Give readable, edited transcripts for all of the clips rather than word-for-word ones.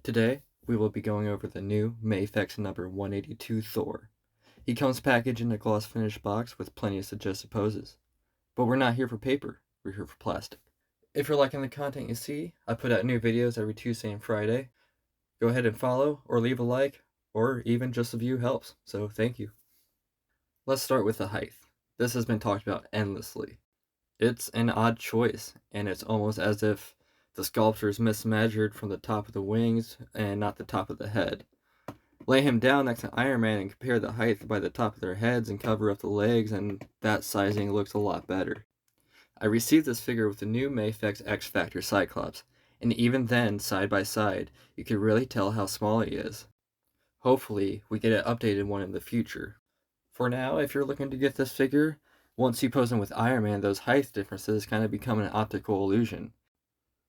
Today, we will be going over the new Mafex number 182 Thor. He comes packaged in a gloss finished box with plenty of suggested poses. But we're not here for paper, we're here for plastic. If you're liking the content you see, I put out new videos every Tuesday and Friday. Go ahead and follow, or leave a like, or even just a view helps, so thank you. Let's start with the height. This has been talked about endlessly. It's an odd choice, and it's almost as if the sculptors mismeasured from the top of the wings and not the top of the head. Lay him down next to Iron Man and compare the height by the top of their heads and cover up the legs, and that sizing looks a lot better. I received this figure with the new Mafex X Factor Cyclops, and even then, side by side, you could really tell how small he is. Hopefully, we get an updated one in the future. For now, if you're looking to get this figure, once you pose him with Iron Man, those height differences kind of become an optical illusion.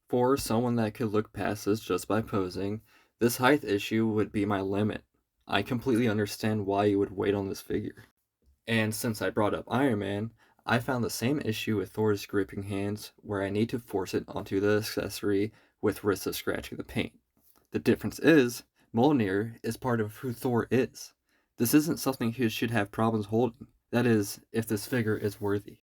For someone that could look past this just by posing, this height issue would be my limit. I completely understand why you would wait on this figure. And since I brought up Iron Man, I found the same issue with Thor's gripping hands, where I need to force it onto the accessory with risk of scratching the paint. The difference is, Mjolnir is part of who Thor is. This isn't something he should have problems holding. That is, if this figure is worthy.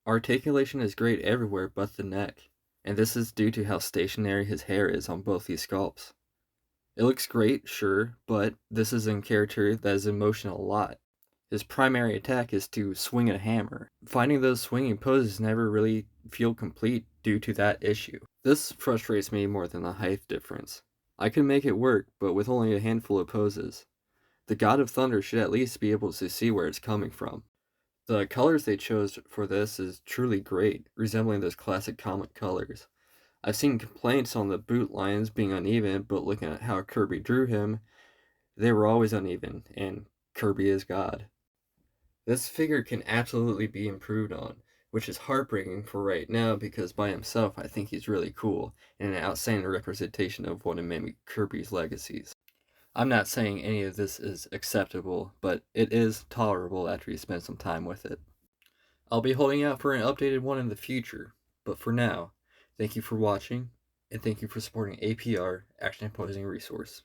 Articulation is great everywhere but the neck, and this is due to how stationary his hair is on both these sculpts. It looks great, sure, but this is a character that is in motion a lot. His primary attack is to swing a hammer. Finding those swinging poses never really feel complete due to that issue. This frustrates me more than the height difference. I can make it work, but with only a handful of poses. The God of Thunder should at least be able to see where it's coming from. The colors they chose for this is truly great, resembling those classic comic colors. I've seen complaints on the boot lines being uneven, but looking at how Kirby drew him, they were always uneven, and Kirby is God. This figure can absolutely be improved on, which is heartbreaking for right now because by himself I think he's really cool and an outstanding representation of one of maybe Kirby's legacies. I'm not saying any of this is acceptable, but it is tolerable after you spend some time with it. I'll be holding out for an updated one in the future, but for now, thank you for watching, and thank you for supporting APR, Action Posing Resource.